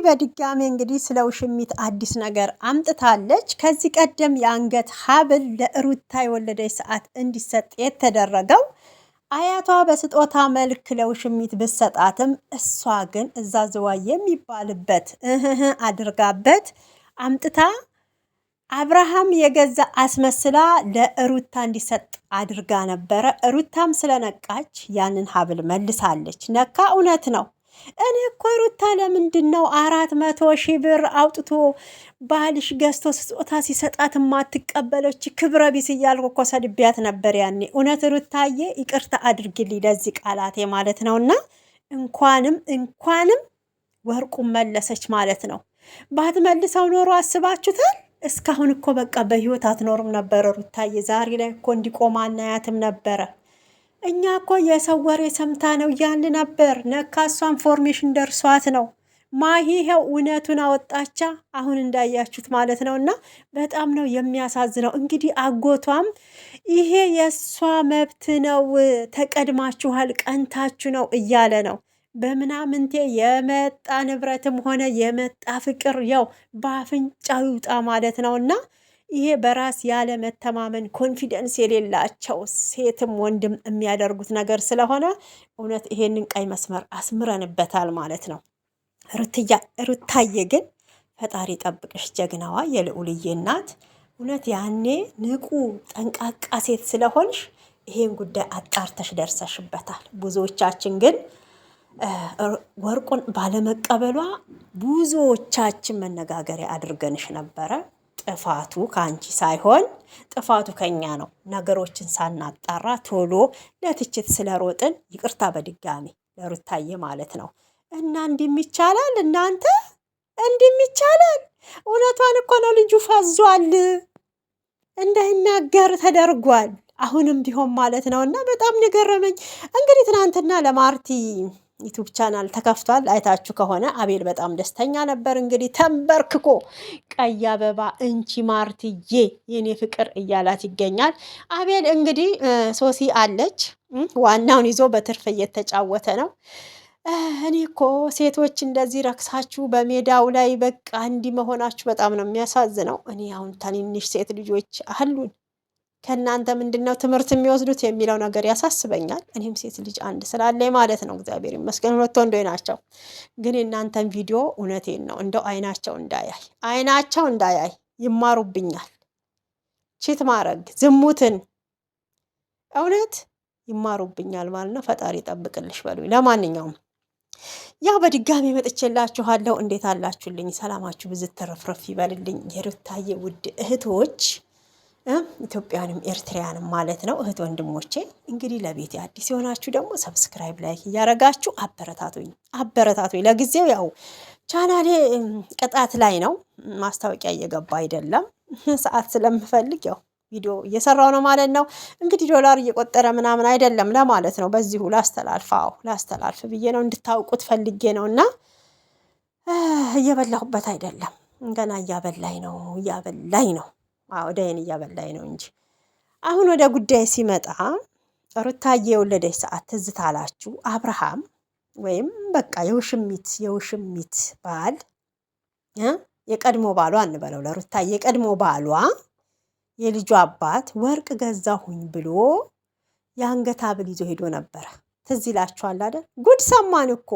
በድጋሚ እንግዲህ ስለ ውሽሚት አዲስ ነገር አምጥታለች። ከዚህ ቀደም የአንገት ሀብል ለሩታ የወለደች ሰዓት እንዲሰጥ የተደረገው አያቷ በስጦታ መልክ ለውሽሚት ብሰጣትም እሷ ግን እዛ ዝዋ የሚባልበት አድርጋበት አምጥታ አብርሃም የገዛ አስመስላ ለሩታ እንዲሰጥ አድርጋ ነበረ። ሩታም ስለነቃች ያንን ሀብል መልሳለች። ነካ እውነት ነው። እኔ እኮ ሩታ ለምንድን ነው 400,000 ብር አውጥቶ ባልሽ ገዝቶ ስጦታ ሲሰጣት ማትቀበለች? ክብረ ቢስ እያልኩ እኮ ሰድቢያት ነበር ያኔ። እውነት ሩታዬ ይቅርታ አድርግልኝ ለዚህ ቃላቴ ማለት ነውና እንኳንም ወርቁን መለሰች ማለት ነው። ባትመልሰው ኖሮ አስባችሁታል? እስካሁን እኮ በቃ በህይወት አትኖርም ነበረ ሩታዬ። ዛሬ ላይ እኮ እንዲቆም አናያትም ነበረ። እኛ እኮ የሰው ወሬ ሰምታ ነው ያን ነበር። ነካ እሷ ኢንፎርሜሽን ደርሷት ነው። ማሂ ይኸው እውነቱን አወጣቻ አሁን እንዳያችሁት ማለት ነው። እና በጣም ነው የሚያሳዝነው። እንግዲህ አጎቷም ይሄ የእሷ መብት ነው፣ ተቀድማችኋል፣ ቀንታችሁ ነው እያለ ነው። በምናምንቴ የመጣ ንብረትም ሆነ የመጣ ፍቅር ያው በአፍንጫው ይውጣ ማለት ነው። እና ይሄ በራስ ያለ መተማመን ኮንፊደንስ የሌላቸው ሴትም ወንድም የሚያደርጉት ነገር ስለሆነ እውነት ይሄንን ቀይ መስመር አስምረንበታል ማለት ነው። ሩታዬ ግን ፈጣሪ ጠብቅሽ፣ ጀግናዋ የልዑልዬ እናት። እውነት ያኔ ንቁ ጠንቃቃ ሴት ስለሆንሽ ይሄን ጉዳይ አጣርተሽ ደርሰሽበታል። ብዙዎቻችን ግን ወርቁን ባለመቀበሏ ብዙዎቻችን መነጋገሪያ አድርገንሽ ነበረ። ጥፋቱ ከአንቺ ሳይሆን ጥፋቱ ከኛ ነው። ነገሮችን ሳናጣራ ቶሎ ለትችት ስለሮጥን ይቅርታ በድጋሚ ለሩታዬ ማለት ነው። እና እንዲም ይቻላል እናንተ፣ እንዲም ይቻላል። እውነቷን እኮ ነው። ልጁ ፈዟል፣ እንዳይናገር ተደርጓል። አሁንም ቢሆን ማለት ነው። እና በጣም የገረመኝ እንግዲህ ትናንትና ለማርቲ ዩቱብ ቻናል ተከፍቷል። አይታችሁ ከሆነ አቤል በጣም ደስተኛ ነበር። እንግዲህ ተንበርክኮ ቀይ አበባ እንቺ ማርትዬ የኔ ፍቅር እያላት ይገኛል። አቤል እንግዲህ ሶሲ አለች፣ ዋናውን ይዞ በትርፍ እየተጫወተ ነው። እኔ እኮ ሴቶች እንደዚህ ረክሳችሁ በሜዳው ላይ በቃ እንዲህ መሆናችሁ በጣም ነው የሚያሳዝነው። እኔ አሁን ትንንሽ ሴት ልጆች አሉን፣ ከእናንተ ምንድን ነው ትምህርት የሚወስዱት የሚለው ነገር ያሳስበኛል። እኔም ሴት ልጅ አንድ ስላለኝ ማለት ነው። እግዚአብሔር ይመስገን 2 ወንዶች ናቸው። ግን የእናንተን ቪዲዮ እውነቴን ነው እንደው አይናቸው እንዳያይ ይማሩብኛል። ቺት ማድረግ ዝሙትን እውነት ይማሩብኛል ማለት ነው። ፈጣሪ ጠብቅልሽ በሉኝ። ለማንኛውም ያው በድጋሚ መጥቼላችኋለሁ። እንዴት አላችሁልኝ? ሰላማችሁ ብዝት ተረፍረፍ ይበልልኝ የሩታዬ ውድ እህቶች፣ ኢትዮጵያንም ኤርትራያንም ማለት ነው። እህት ወንድሞቼ እንግዲህ ለቤት አዲስ የሆናችሁ ደግሞ ሰብስክራይብ፣ ላይክ እያረጋችሁ አበረታቱኝ። ለጊዜው ያው ቻናሌ ቅጣት ላይ ነው፣ ማስታወቂያ እየገባ አይደለም። ሰዓት ስለምፈልግ ያው ቪዲዮ እየሰራው ነው ማለት ነው። እንግዲህ ዶላር እየቆጠረ ምናምን አይደለም ለማለት ነው። በዚሁ ላስተላልፍ ብዬ ነው፣ እንድታውቁት ፈልጌ ነው። እና እየበላሁበት አይደለም፣ ገና እያበላኝ ነው። ደይን እያበላኝ ነው እንጂ። አሁን ወደ ጉዳይ ሲመጣ ሩታዬ የወለደች ሰዓት ትዝ ታላችሁ? አብርሃም ወይም በቃ የውሽሚት ባል የቀድሞ ባሏ እንበለው፣ ለሩታዬ የቀድሞ ባሏ የልጁ አባት ወርቅ ገዛሁኝ ብሎ የአንገት ሀብል ይዞ ሄዶ ነበረ። ትዝ ይላችኋል አይደል? ጉድ ሰማን እኮ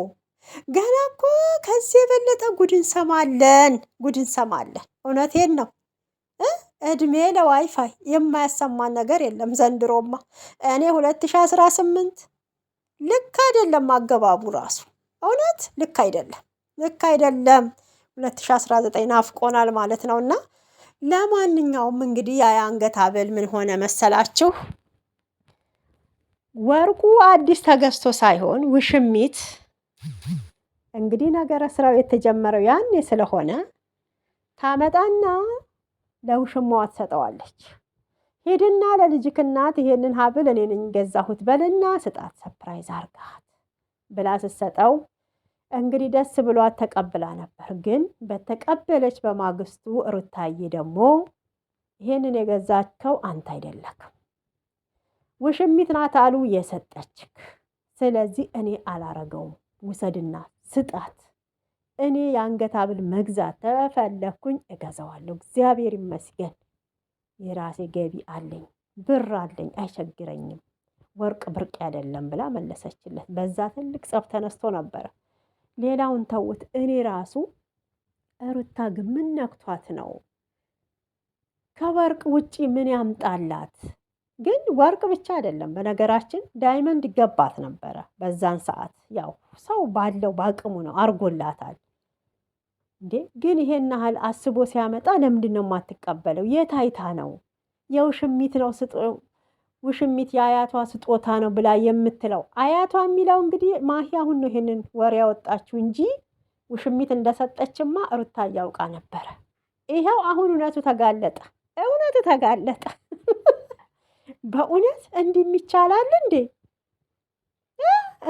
ገና እኮ ከዚህ የበለጠ ጉድ እንሰማለን። እውነቴን ነው። እድሜ ለዋይፋይ የማያሰማን ነገር የለም ዘንድሮማ። እኔ 2018 ልክ አይደለም አገባቡ ራሱ፣ እውነት ልክ አይደለም። 2019 ናፍቆናል ማለት ነው። እና ለማንኛውም እንግዲህ የአንገት ሀብል ምን ሆነ መሰላችሁ? ወርቁ አዲስ ተገዝቶ ሳይሆን ውሽሚት እንግዲህ ነገረ ስራው የተጀመረው ያኔ ስለሆነ ታመጣና ለውሽማዋ ትሰጠዋለች። ሄድና ለልጅክ እናት ይሄንን ሀብል እኔ ነኝ ገዛሁት በልና ስጣት፣ ሰርፕራይዝ አርጋት ብላ ስትሰጠው እንግዲህ ደስ ብሏት ተቀብላ ነበር። ግን በተቀበለች በማግስቱ ሩታዬ ደግሞ ይሄንን የገዛቸው አንተ አይደለክም፣ ውሽሚት ናት አሉ የሰጠችክ። ስለዚህ እኔ አላረገውም፣ ውሰድና ስጣት እኔ የአንገት ሐብል መግዛት ተፈለኩኝ እገዛዋለሁ። እግዚአብሔር ይመስገን የራሴ ገቢ አለኝ፣ ብር አለኝ፣ አይቸግረኝም። ወርቅ ብርቅ አይደለም ብላ መለሰችለት። በዛ ትልቅ ጸብ ተነስቶ ነበረ። ሌላውን ተውት። እኔ ራሱ ሩታ ግን ምን ነክቷት ነው? ከወርቅ ውጪ ምን ያምጣላት? ግን ወርቅ ብቻ አይደለም፣ በነገራችን ዳይመንድ ይገባት ነበረ በዛን ሰዓት። ያው ሰው ባለው በአቅሙ ነው አርጎላታል እንዴ። ግን ይሄን ያህል አስቦ ሲያመጣ ለምንድን ነው የማትቀበለው? የት አይታ ነው? የውሽሚት ነው ውሽሚት የአያቷ ስጦታ ነው ብላ የምትለው? አያቷ የሚለው እንግዲህ ማሂ አሁን ነው ይሄንን ወሬ ያወጣችው እንጂ ውሽሚት እንደሰጠችማ ሩታ እያውቃ ነበረ። ይኸው አሁን እውነቱ ተጋለጠ። እውነቱ ተጋለጠ። በእውነት እንዲህ ይቻላል እንዴ?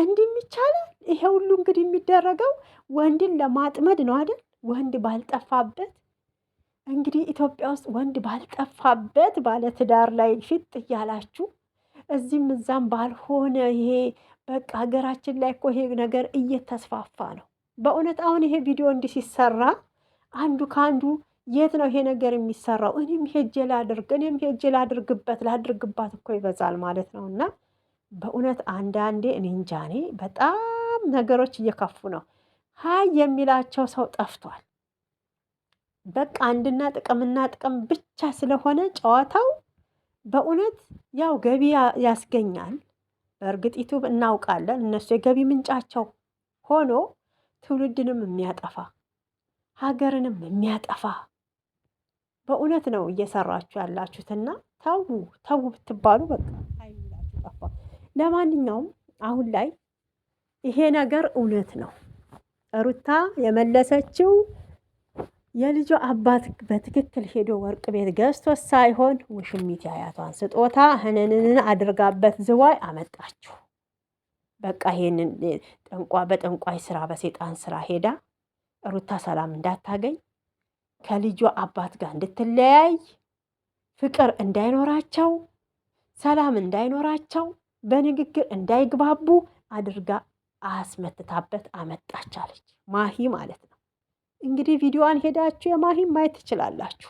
እንዲህ ይቻላል? ይሄ ሁሉ እንግዲህ የሚደረገው ወንድን ለማጥመድ ነው አይደል? ወንድ ባልጠፋበት እንግዲህ ኢትዮጵያ ውስጥ ወንድ ባልጠፋበት ባለትዳር ላይ ሽጥ እያላችሁ እዚህም እዛም ባልሆነ ይሄ በቃ ሀገራችን ላይ እኮ ይሄ ነገር እየተስፋፋ ነው በእውነት። አሁን ይሄ ቪዲዮ እንዲህ ሲሰራ አንዱ ከአንዱ የት ነው ይሄ ነገር የሚሰራው? እኔም ሄጄ ላድርግ፣ እኔም ሄጄ ላድርግባት እኮ ይበዛል ማለት ነው። እና በእውነት አንዳንዴ እኔ እንጃ፣ እኔ በጣም ነገሮች እየከፉ ነው። ሀይ የሚላቸው ሰው ጠፍቷል። በቃ አንድና ጥቅም ብቻ ስለሆነ ጨዋታው በእውነት ያው ገቢ ያስገኛል። በእርግጥ ዩቱብ እናውቃለን፣ እነሱ የገቢ ምንጫቸው ሆኖ ትውልድንም የሚያጠፋ ሀገርንም የሚያጠፋ በእውነት ነው እየሰራችሁ ያላችሁትና ተው ብትባሉ በቃ አይላችሁ ጠፋ። ለማንኛውም አሁን ላይ ይሄ ነገር እውነት ነው። ሩታ የመለሰችው የልጇ አባት በትክክል ሄዶ ወርቅ ቤት ገዝቶ ሳይሆን ውሽሚት ያያቷን ስጦታ ህንንን አድርጋበት ዝዋይ አመጣችሁ። በቃ ይሄንን በጠንቋይ ስራ በሴጣን ስራ ሄዳ ሩታ ሰላም እንዳታገኝ፣ ከልጇ አባት ጋር እንድትለያይ፣ ፍቅር እንዳይኖራቸው፣ ሰላም እንዳይኖራቸው፣ በንግግር እንዳይግባቡ አድርጋ አስመትታበት አመጣቻለች። ማሂ ማለት ነው። እንግዲህ ቪዲዮዋን ሄዳችሁ የማሂን ማየት ትችላላችሁ።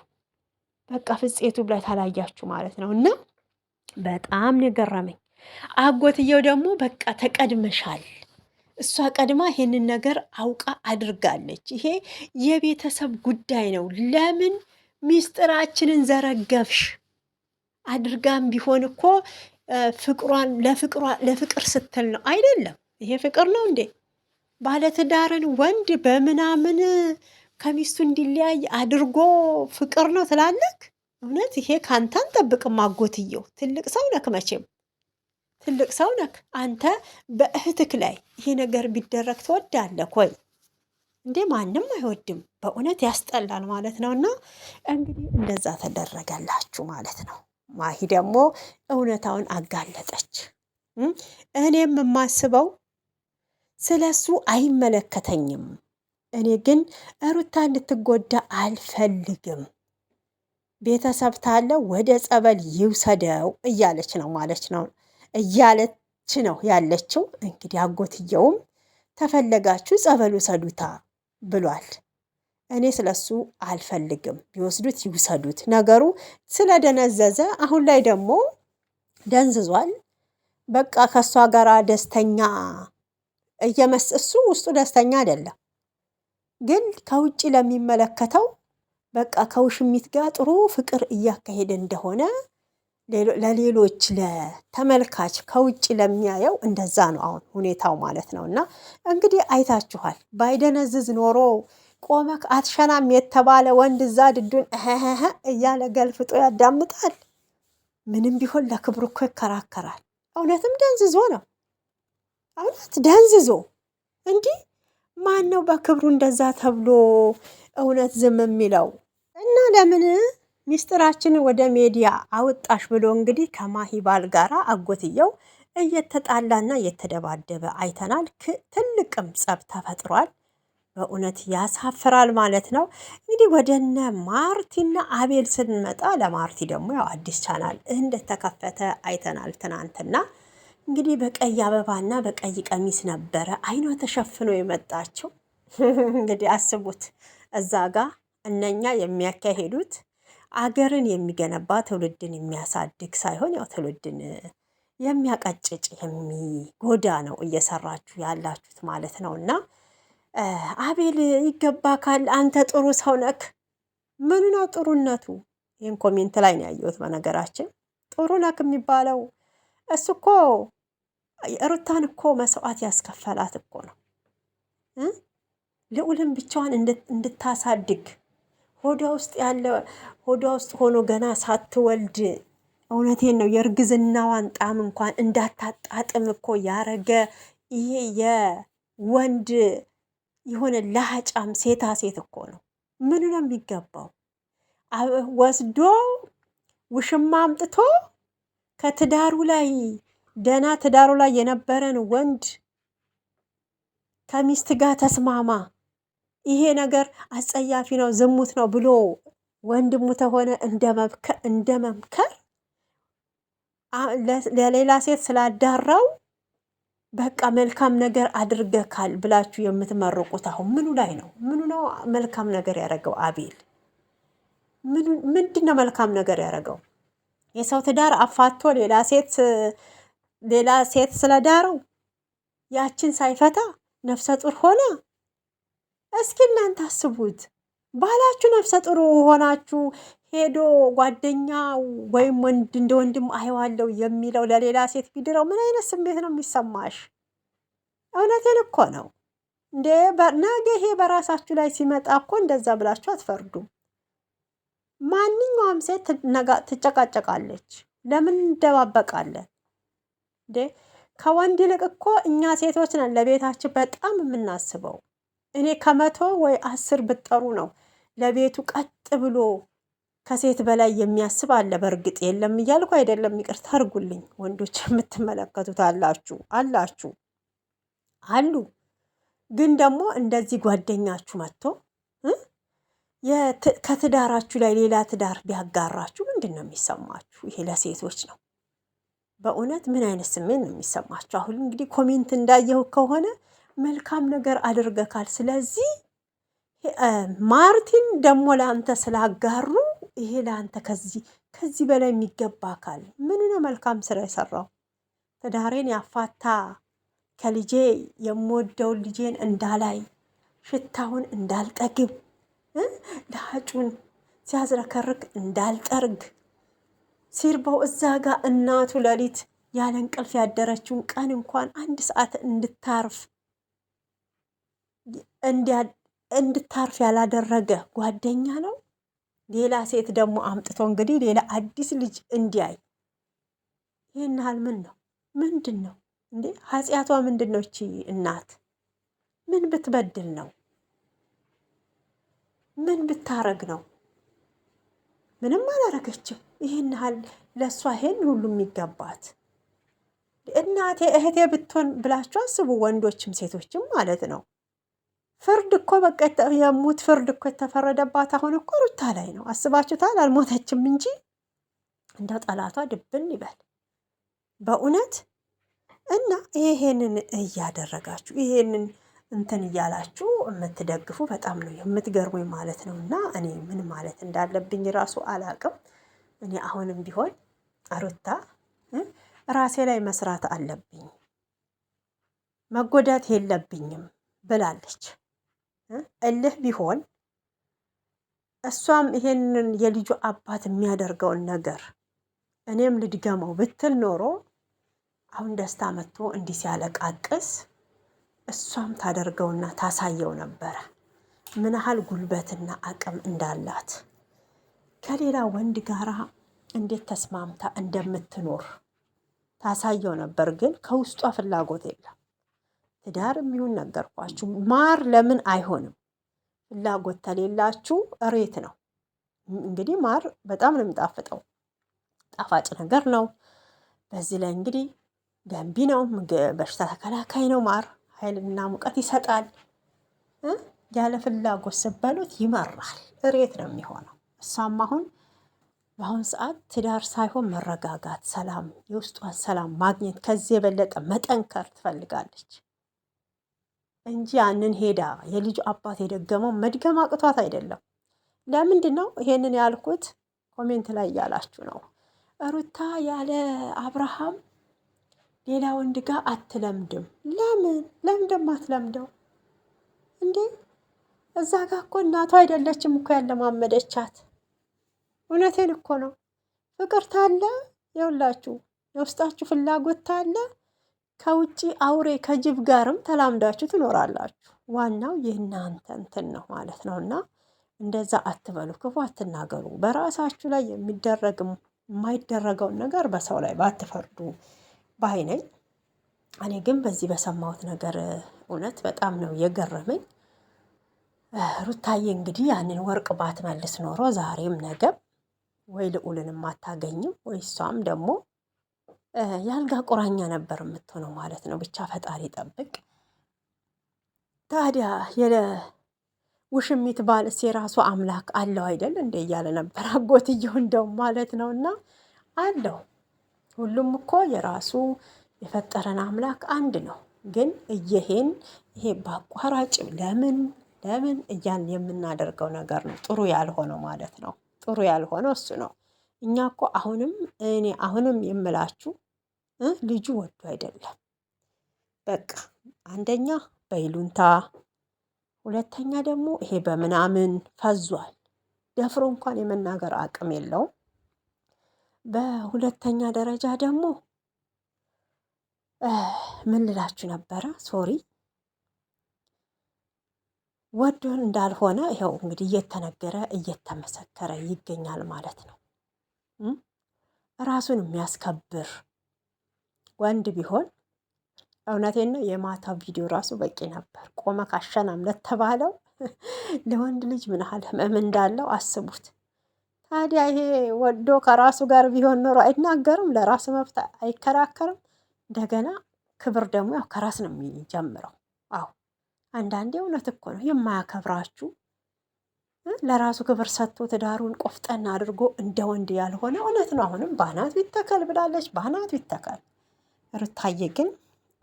በቃ ፍፄቱ ላይ ታላያችሁ ማለት ነው። እና በጣም የገረመኝ አጎትየው ደግሞ በቃ ተቀድመሻል፣ እሷ ቀድማ ይሄንን ነገር አውቃ አድርጋለች። ይሄ የቤተሰብ ጉዳይ ነው። ለምን ሚስጥራችንን ዘረገፍሽ? አድርጋም ቢሆን እኮ ፍቅሯን ለፍቅር ስትል ነው አይደለም? ይሄ ፍቅር ነው እንዴ? ባለትዳርን ወንድ በምናምን ከሚስቱ እንዲለያይ አድርጎ ፍቅር ነው ትላለክ? እውነት ይሄ ካንተ አንጠብቅም። አጎትየው ትልቅ ሰው ነክ፣ መቼም ትልቅ ሰው ነክ። አንተ በእህትክ ላይ ይሄ ነገር ቢደረግ ትወዳለህ ወይ እንዴ? ማንም አይወድም። በእውነት ያስጠላል ማለት ነው። እና እንግዲህ እንደዛ ተደረገላችሁ ማለት ነው። ማሂ ደግሞ እውነታውን አጋለጠች። እኔም የማስበው ስለሱ አይመለከተኝም፣ እኔ ግን ሩታ እንድትጎዳ አልፈልግም፣ ቤተሰብ ታለ ወደ ጸበል ይውሰደው እያለች ነው ያለችው። እንግዲህ አጎትየውም ተፈለጋችሁ ጸበል ውሰዱታ ብሏል። እኔ ስለሱ አልፈልግም፣ ቢወስዱት ይውሰዱት። ነገሩ ስለደነዘዘ አሁን ላይ ደግሞ ደንዝዟል። በቃ ከእሷ ጋር ደስተኛ እሱ ውስጡ ደስተኛ አይደለም፣ ግን ከውጭ ለሚመለከተው በቃ ከውሽሚት ጋር ጥሩ ፍቅር እያካሄደ እንደሆነ ለሌሎች ለተመልካች ከውጭ ለሚያየው እንደዛ ነው አሁን ሁኔታው ማለት ነው። እና እንግዲህ አይታችኋል። ባይደነዝዝ ኖሮ ቆመክ አትሸናም የተባለ ወንድ እዛ ድዱን እያለ ገልፍጦ ያዳምጣል። ምንም ቢሆን ለክብሩ እኮ ይከራከራል። እውነትም ደንዝዞ ነው። እውነት ደንዝዞ እንዲህ ማን ነው በክብሩ እንደዛ ተብሎ እውነት ዝም የሚለው? እና ለምን ሚስጥራችንን ወደ ሚዲያ አወጣሽ ብሎ እንግዲህ ከማሂ ባል ጋር አጎትየው እየተጣላና እየተደባደበ አይተናል። ትልቅም ጸብ ተፈጥሯል። በእውነት ያሳፍራል ማለት ነው። እንግዲህ ወደነ ማርቲና አቤል ስንመጣ ለማርቲ ደግሞ ያው አዲስ ቻናል እንደተከፈተ አይተናል ትናንትና። እንግዲህ በቀይ አበባና በቀይ ቀሚስ ነበረ አይኗ ተሸፍኖ የመጣችው። እንግዲህ አስቡት እዛ ጋ እነኛ የሚያካሄዱት አገርን የሚገነባ ትውልድን የሚያሳድግ ሳይሆን ያው ትውልድን የሚያቀጭጭ የሚጎዳ ነው እየሰራችሁ ያላችሁት ማለት ነው። እና አቤል ይገባካል፣ አንተ ጥሩ ሰው ነክ። ምን ነው ጥሩነቱ? ይህን ኮሜንት ላይ ነው ያየሁት። በነገራችን ጥሩ ነክ የሚባለው እሱ እኮ ሩታን እኮ መስዋዕት ያስከፈላት እኮ ነው። ልዑልን ብቻዋን እንድታሳድግ ሆዷ ውስጥ ሆኖ ገና ሳትወልድ እውነቴን ነው የእርግዝናዋን ጣም እንኳን እንዳታጣጥም እኮ ያረገ ይሄ የወንድ የሆነ ላጫም ሴታ ሴት እኮ ነው። ምን ነው የሚገባው? ወስዶ ውሽማ አምጥቶ ከትዳሩ ላይ ደና ትዳሩ ላይ የነበረን ወንድ ከሚስት ጋር ተስማማ፣ ይሄ ነገር አጸያፊ ነው ዝሙት ነው ብሎ ወንድሙ ተሆነ እንደ መምከር ለሌላ ሴት ስላዳራው በቃ መልካም ነገር አድርገካል ብላችሁ የምትመርቁት አሁን ምኑ ላይ ነው? ምኑ ነው መልካም ነገር ያደረገው አቤል? ምንድን ነው መልካም ነገር ያደረገው? የሰው ትዳር አፋቶ ሌላ ሴት ስለዳረው ያችን ሳይፈታ ነፍሰ ጡር ሆነ። እስኪ እናንተ አስቡት። ባላችሁ ነፍሰ ጡር ሆናችሁ ሄዶ ጓደኛ ወይም ወንድ እንደ ወንድም አየዋለሁ የሚለው ለሌላ ሴት ቢድረው ምን አይነት ስሜት ነው የሚሰማሽ? እውነቴን እኮ ነው እንዴ። ነገ ይሄ በራሳችሁ ላይ ሲመጣ እኮ እንደዛ ብላችሁ አትፈርዱም። ማንኛውም ሴት ትጨቃጨቃለች። ለምን እንደባበቃለን እንዴ? ከወንድ ይልቅ እኮ እኛ ሴቶች ነን ለቤታችን በጣም የምናስበው። እኔ 100 ወይ 10 ብጠሩ ነው ለቤቱ ቀጥ ብሎ ከሴት በላይ የሚያስብ አለ። በእርግጥ የለም እያልኩ አይደለም፣ ይቅርታ አድርጉልኝ። ወንዶች የምትመለከቱት አላችሁ አሉ። ግን ደግሞ እንደዚህ ጓደኛችሁ መጥቶ ከትዳራችሁ ላይ ሌላ ትዳር ቢያጋራችሁ ምንድን ነው የሚሰማችሁ? ይሄ ለሴቶች ነው። በእውነት ምን አይነት ስሜት ነው የሚሰማችሁ? አሁን እንግዲህ ኮሜንት እንዳየሁ ከሆነ መልካም ነገር አድርገካል፣ ስለዚህ ማርቲን ደግሞ ለአንተ ስላጋሩ ይሄ ለአንተ ከዚህ በላይ የሚገባ አካል ምን ነው መልካም ስራ የሰራው? ትዳሬን ያፋታ ከልጄ የምወደውን ልጄን እንዳላይ ሽታውን እንዳልጠግብ ላጩን ሲያዝረከርክ እንዳልጠርግ ሲርባው እዛ ጋር እናቱ ሌሊት ያለ እንቅልፍ ያደረችውን ቀን እንኳን 1 ሰዓት እንድታርፍ ያላደረገ ጓደኛ ነው። ሌላ ሴት ደግሞ አምጥቶ እንግዲህ ሌላ አዲስ ልጅ እንዲያይ ይህን ያህል ምንድን ነው እንዴ? ኃጢአቷ ምንድን ነው? እቺ እናት ምን ብትበድል ነው? ምን ብታረግ ነው? ምንም አላረገችም። ይህን ያህል ለእሷ ይሄን ሁሉ የሚገባት እናቴ እህቴ ብትሆን ብላችሁ አስቡ። ወንዶችም ሴቶችም ማለት ነው። ፍርድ እኮ በቃ የሙት ፍርድ እኮ የተፈረደባት አሁን እኮ ሩታ ላይ ነው። አስባችሁታል? አልሞተችም እንጂ እንደው ጠላቷ ድብን ይበል በእውነት። እና ይሄንን እያደረጋችሁ ይሄንን እንትን እያላችሁ የምትደግፉ በጣም ነው የምትገርሙኝ ማለት ነው። እና እኔ ምን ማለት እንዳለብኝ ራሱ አላቅም። እኔ አሁንም ቢሆን ሩታ ራሴ ላይ መስራት አለብኝ፣ መጎዳት የለብኝም ብላለች። እልህ ቢሆን እሷም ይሄንን የልጁ አባት የሚያደርገውን ነገር እኔም ልድገመው ብትል ኖሮ አሁን ደስታ መጥቶ እንዲህ ሲያለቃቅስ እሷም ታደርገውና ታሳየው ነበረ ምን ያህል ጉልበትና አቅም እንዳላት፣ ከሌላ ወንድ ጋራ እንዴት ተስማምታ እንደምትኖር ታሳየው ነበር። ግን ከውስጧ ፍላጎት የለም። ትዳር የሚሆን ነገርኳችሁ። ማር ለምን አይሆንም? ፍላጎት ተሌላችሁ እሬት ነው እንግዲህ። ማር በጣም ነው የሚጣፍጠው፣ ጣፋጭ ነገር ነው። በዚህ ላይ እንግዲህ ገንቢ ነው፣ በሽታ ተከላካይ ነው። ማር ኃይልና ሙቀት ይሰጣል። ያለ ፍላጎት ስበሉት ይመራል፣ እሬት ነው የሚሆነው። እሷም አሁን በአሁን ሰዓት ትዳር ሳይሆን መረጋጋት፣ ሰላም፣ የውስጧን ሰላም ማግኘት፣ ከዚህ የበለጠ መጠንከር ትፈልጋለች። እንጂ ያንን ሄዳ የልጁ አባት የደገመው መድገም አቅቷት አይደለም። ለምንድን ነው ይሄንን ያልኩት? ኮሜንት ላይ እያላችሁ ነው። ሩታ ያለ አብርሃም ሌላ ወንድ ጋር አትለምድም። ለምን ደግሞ አትለምደው እንዴ? እዛ ጋር እኮ እናቷ አይደለችም እኮ ያለማመደቻት። እውነቴን እኮ ነው። ፍቅር ታለ የውላችሁ የውስጣችሁ ፍላጎት ታለ ከውጭ አውሬ ከጅብ ጋርም ተላምዳችሁ ትኖራላችሁ። ዋናው የእናንተ እንትን ነው ማለት ነው። እና እንደዛ አትበሉ፣ ክፉ አትናገሩ። በራሳችሁ ላይ የሚደረግም የማይደረገውን ነገር በሰው ላይ ባትፈርዱ ባይ ነኝ። እኔ ግን በዚህ በሰማሁት ነገር እውነት በጣም ነው የገረመኝ። ሩታዬ እንግዲህ ያንን ወርቅ ባትመልስ ኖሮ ዛሬም ነገም ወይ ልዑልንም አታገኝም ወይ እሷም ደግሞ የአልጋ ቁራኛ ነበር የምትሆነው ማለት ነው። ብቻ ፈጣሪ ጠብቅ። ታዲያ የውሽሚት ባልስ የራሱ አምላክ አለው አይደል እንደ እያለ ነበር አጎትየው እንደውም ማለት ነው። እና አለው ሁሉም እኮ የራሱ የፈጠረን አምላክ አንድ ነው። ግን ይሄ በአቋራጭ ለምን እያልን የምናደርገው ነገር ነው ጥሩ ያልሆነው ማለት ነው። ጥሩ ያልሆነው እሱ ነው። እኛ እኮ አሁንም የምላችሁ ልጁ ወዶ አይደለም። በቃ አንደኛ በይሉንታ፣ ሁለተኛ ደግሞ ይሄ በምናምን ፈዟል። ደፍሮ እንኳን የመናገር አቅም የለውም። በሁለተኛ ደረጃ ደግሞ ምን ልላችሁ ነበረ? ሶሪ ወዶን እንዳልሆነ ይኸው እንግዲህ እየተነገረ እየተመሰከረ ይገኛል ማለት ነው። ራሱን የሚያስከብር ወንድ ቢሆን እውነቴን ነው የማታ ቪዲዮ ራሱ በቂ ነበር። ቆመ ካሸናም ለተባለው ለወንድ ልጅ ምን ያህል ህመም እንዳለው አስቡት። ታዲያ ይሄ ወዶ ከራሱ ጋር ቢሆን ኖሮ አይናገርም፣ ለራሱ መብት አይከራከርም። እንደገና ክብር ደግሞ ያው ከራስ ነው የሚጀምረው። አዎ አንዳንዴ እውነት እኮ ነው የማያከብራችሁ ለራሱ ክብር ሰጥቶ ትዳሩን ቆፍጠና አድርጎ እንደ ወንድ ያልሆነ እውነት ነው። አሁንም ባህናቱ ይተከል ብላለች፣ ባህናቱ ይተከል። ሩታዬ ግን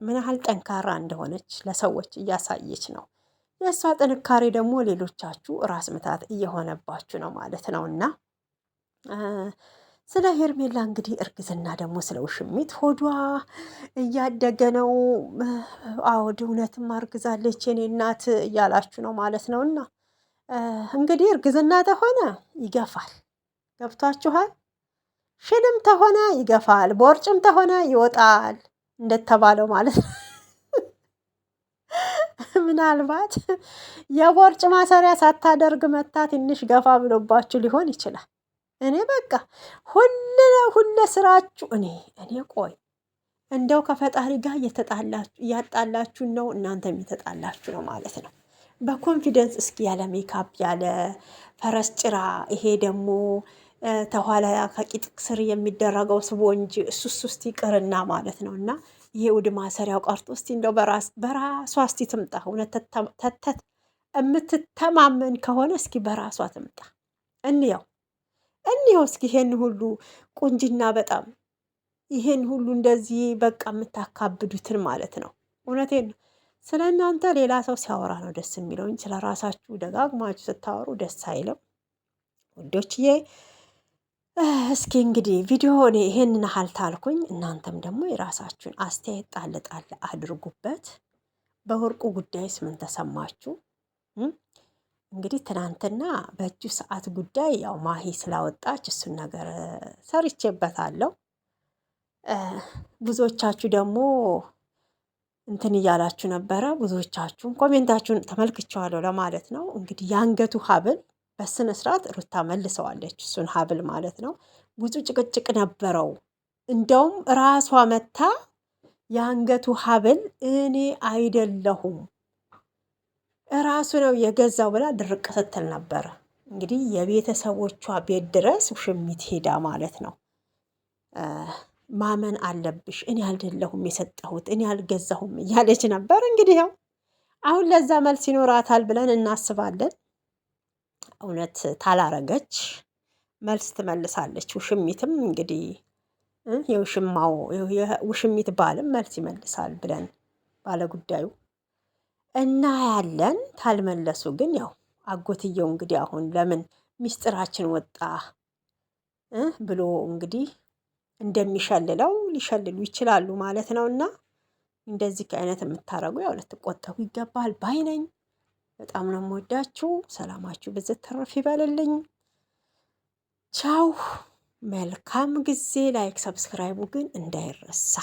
ምን ያህል ጠንካራ እንደሆነች ለሰዎች እያሳየች ነው። የእሷ ጥንካሬ ደግሞ ሌሎቻችሁ ራስ ምታት እየሆነባችሁ ነው ማለት ነው። እና ስለ ሄርሜላ እንግዲህ እርግዝና ደግሞ ስለ ውሽሚት ሆዷ እያደገ ነው። አዎድ እውነትም አርግዛለች የኔ እናት እያላችሁ ነው ማለት ነው። እና እንግዲህ እርግዝና ተሆነ ይገፋል። ገብቷችኋል? ሽልም ተሆነ ይገፋል፣ ቦርጭም ተሆነ ይወጣል እንደተባለው ማለት ነው። ምናልባት የቦርጭ ማሰሪያ ሳታደርግ መታ ትንሽ ገፋ ብሎባችሁ ሊሆን ይችላል። እኔ በቃ ሁለ ስራችሁ እኔ ቆይ እንደው ከፈጣሪ ጋር እያጣላችሁን ነው፣ እናንተም የተጣላችሁ ነው ማለት ነው። በኮንፊደንስ እስኪ ያለ ሜካፕ ያለ ፈረስ ጭራ፣ ይሄ ደግሞ ተኋላ ከቂጥ ስር የሚደረገው ስቦንጅ እሱ ይቅርና ማለት ነው። እና ይሄ ውድ ማሰሪያው ቀርቶ እስቲ እንደው በራሷ እስቲ ትምጣ። እውነት ተተት የምትተማመን ከሆነ እስኪ በራሷ ትምጣ። እንየው እስኪ ይሄን ሁሉ ቁንጅና በጣም ይሄን ሁሉ እንደዚህ በቃ የምታካብዱትን ማለት ነው። እውነቴን ነው። ስለ እናንተ ሌላ ሰው ሲያወራ ነው ደስ የሚለው እንጂ ስለ ራሳችሁ ደጋግማችሁ ስታወሩ ደስ አይልም ውዶችዬ። እስኪ እንግዲህ ቪዲዮ እኔ ይሄንን ያህል ታልኩኝ። እናንተም ደግሞ የራሳችሁን አስተያየት ጣል አድርጉበት። በወርቁ ጉዳይስ ምን ተሰማችሁ? እንግዲህ ትናንትና በእጁ ሰዓት ጉዳይ ያው ማሂ ስላወጣች እሱን ነገር ሰርቼበታለሁ። ብዙዎቻችሁ ደግሞ እንትን እያላችሁ ነበረ። ብዙዎቻችሁን ኮሜንታችሁን ተመልክቼዋለሁ ለማለት ነው። እንግዲህ የአንገቱ ሀብል በስነ ስርዓት ሩታ መልሰዋለች። እሱን ሀብል ማለት ነው። ብዙ ጭቅጭቅ ነበረው። እንደውም ራሷ መታ የአንገቱ ሀብል እኔ አይደለሁም እራሱ ነው የገዛው ብላ ድርቅ ስትል ነበረ። እንግዲህ የቤተሰቦቿ ቤት ድረስ ውሽሚት ሄዳ ማለት ነው። ማመን አለብሽ እኔ አይደለሁም የሰጠሁት እኔ አልገዛሁም እያለች ነበር። እንግዲህ ያው አሁን ለዛ መልስ ይኖራታል ብለን እናስባለን። እውነት ታላረገች መልስ ትመልሳለች። ውሽሚትም እንግዲህ የውሽሚት ባልም መልስ ይመልሳል ብለን ባለጉዳዩ እና ያለን ታልመለሱ ግን ያው አጎትየው እንግዲህ አሁን ለምን ሚስጥራችን ወጣ ብሎ እንግዲህ እንደሚሸልለው ሊሸልሉ ይችላሉ ማለት ነው። እና እንደዚህ ከአይነት የምታረጉ ያው ልትቆጠቡ ይገባል ባይ ነኝ። በጣም ነው የምወዳችሁ። ሰላማችሁ ብዝት ተረፍ ይበልልኝ። ቻው፣ መልካም ጊዜ። ላይክ ሰብስክራይቡ ግን እንዳይረሳ።